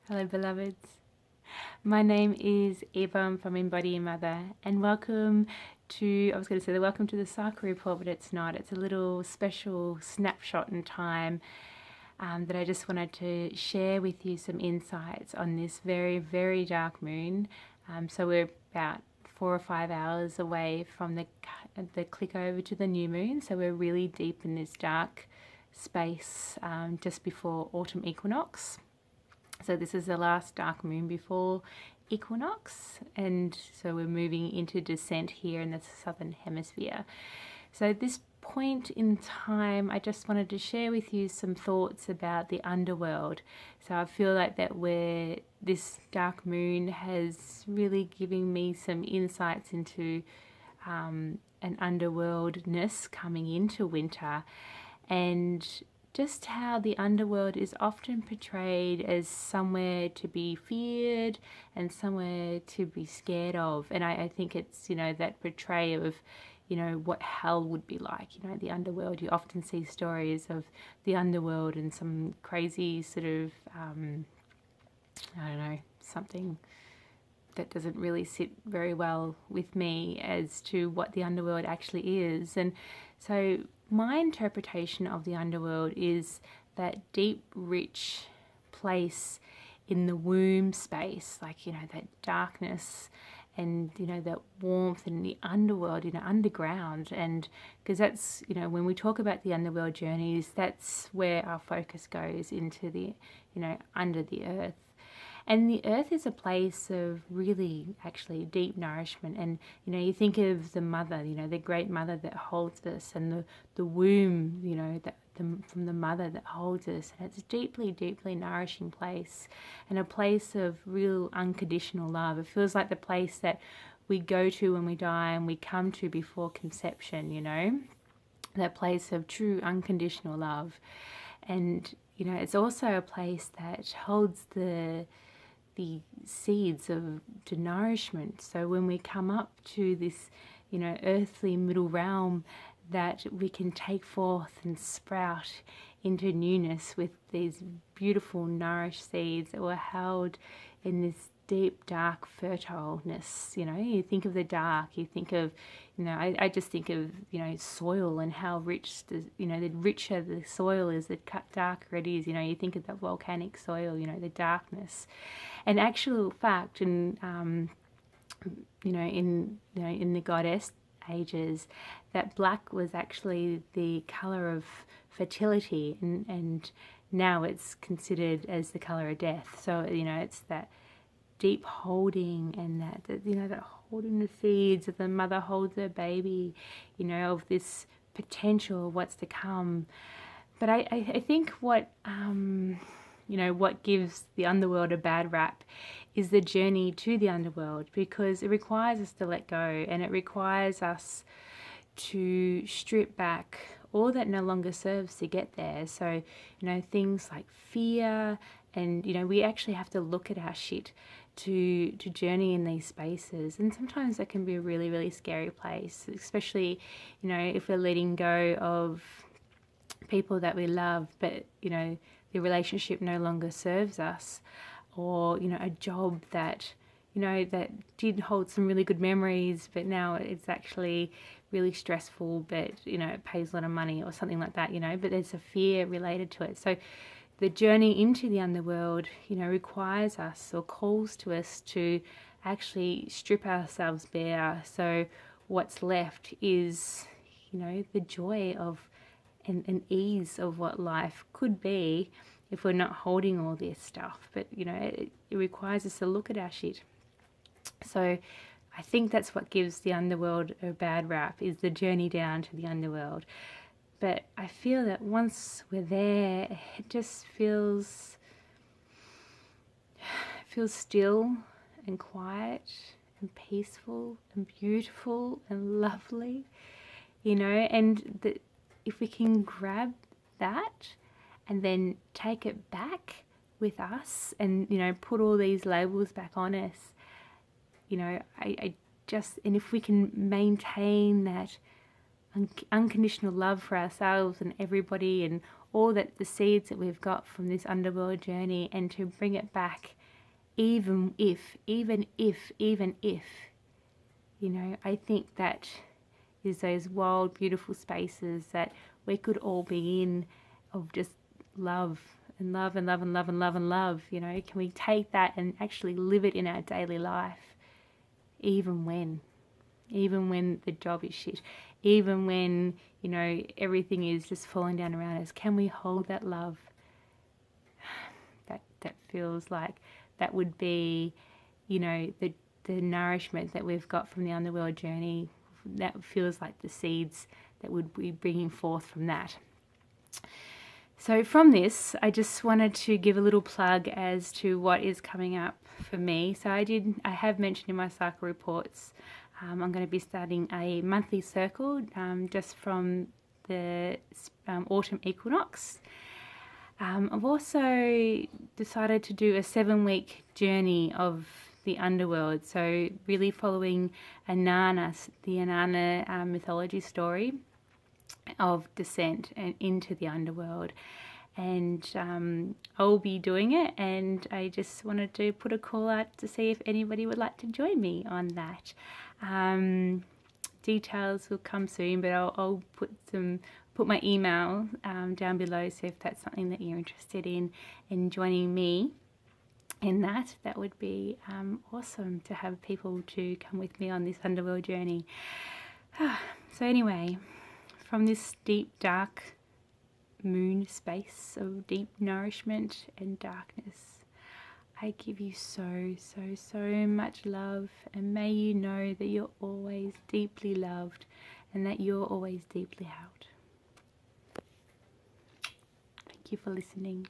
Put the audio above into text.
Hello, beloveds. My name is Evonne from Embodying Mother, and welcome to, I was going to say, welcome to the cycle report, but it's not. It's a little special snapshot in time that I just wanted to share with you some insights on this very, very dark moon. So we're about 4 or 5 hours away from the click over to the new moon. So we're really deep in this dark space just before autumn equinox. So this is the last dark moon before equinox, and so we're moving into descent here in the southern hemisphere. So at this point in time, I just wanted to share with you some thoughts about the underworld. So I feel like this dark moon has really given me some insights into an underworldness coming into winter, and just how the underworld is often portrayed as somewhere to be feared and somewhere to be scared of. And I think it's, that portrayal of, what hell would be like. The underworld, you often see stories of the underworld and some crazy sort of, something that doesn't really sit very well with me as to what the underworld actually is. And so my interpretation of the underworld is that deep, rich place in the womb space, like, that darkness and, that warmth in the underworld, underground. And because that's, when we talk about the underworld journeys, that's where our focus goes into the, under the earth. And the earth is a place of really actually deep nourishment. And, you think of the mother, the great mother that holds us, and the womb, from the mother that holds us. And it's a deeply, deeply nourishing place, and a place of real unconditional love. It feels like the place that we go to when we die and we come to before conception, that place of true unconditional love. And, it's also a place that holds the seeds of to nourishment. So when we come up to this, earthly middle realm, that we can take forth and sprout into newness with these beautiful nourished seeds that were held in this deep, dark fertileness. You think of the dark, you think of, I just think of, soil and how rich the richer the soil is, the darker it is. You think of that volcanic soil, the darkness. And actual fact, and in the goddess ages, that black was actually the color of fertility, and now it's considered as the color of death. So it's that deep holding, and that holding the seeds of the mother holds her baby, of this potential of what's to come. But I think what what gives the underworld a bad rap is the journey to the underworld, because it requires us to let go, and it requires us to strip back all that no longer serves to get there. So, things like fear, and, we actually have to look at our shit to journey in these spaces. And sometimes that can be a really, really scary place, especially, if we're letting go of people that we love, but, the relationship no longer serves us, or, a job that, that did hold some really good memories, but now it's actually really stressful, but, it pays a lot of money or something like that, but there's a fear related to it. So the journey into the underworld, requires us, or calls to us, to actually strip ourselves bare. So what's left is, the joy of and ease of what life could be if we're not holding all this stuff. But, it requires us to look at our shit. So I think that's what gives the underworld a bad rap, is the journey down to the underworld. But I feel that once we're there, it just feels still and quiet and peaceful and beautiful and lovely, and if we can grab that and then take it back with us, and, put all these labels back on us, I just, and if we can maintain that unconditional love for ourselves and everybody and all that the seeds that we've got from this underworld journey, and to bring it back, even if, you know, I think that is those wild, beautiful spaces that we could all be in, of just love and love and love and love and love and love. You know, can we take that and actually live it in our daily life, even when the job is shit, even when, you know, everything is just falling down around us? Can we hold that love? That feels like that would be, you know, the nourishment that we've got from the underworld journey. That feels like the seeds that would be bringing forth from that. So from this, I just wanted to give a little plug as to what is coming up for me. So I have mentioned in my cycle reports, I'm going to be starting a monthly circle just from the autumn equinox. I've also decided to do a 7-week journey of the underworld, so really following the Inanna mythology story of descent and into the underworld. And I'll be doing it, and I just wanted to put a call out to see if anybody would like to join me on that. Details will come soon, but I'll put my email down below, so if that's something that you're interested in joining me in that would be awesome to have people to come with me on this underworld journey. So anyway, from this deep, dark moon space of deep nourishment and darkness, I give you so much love, and may you know that you're always deeply loved and that you're always deeply held. Thank you for listening.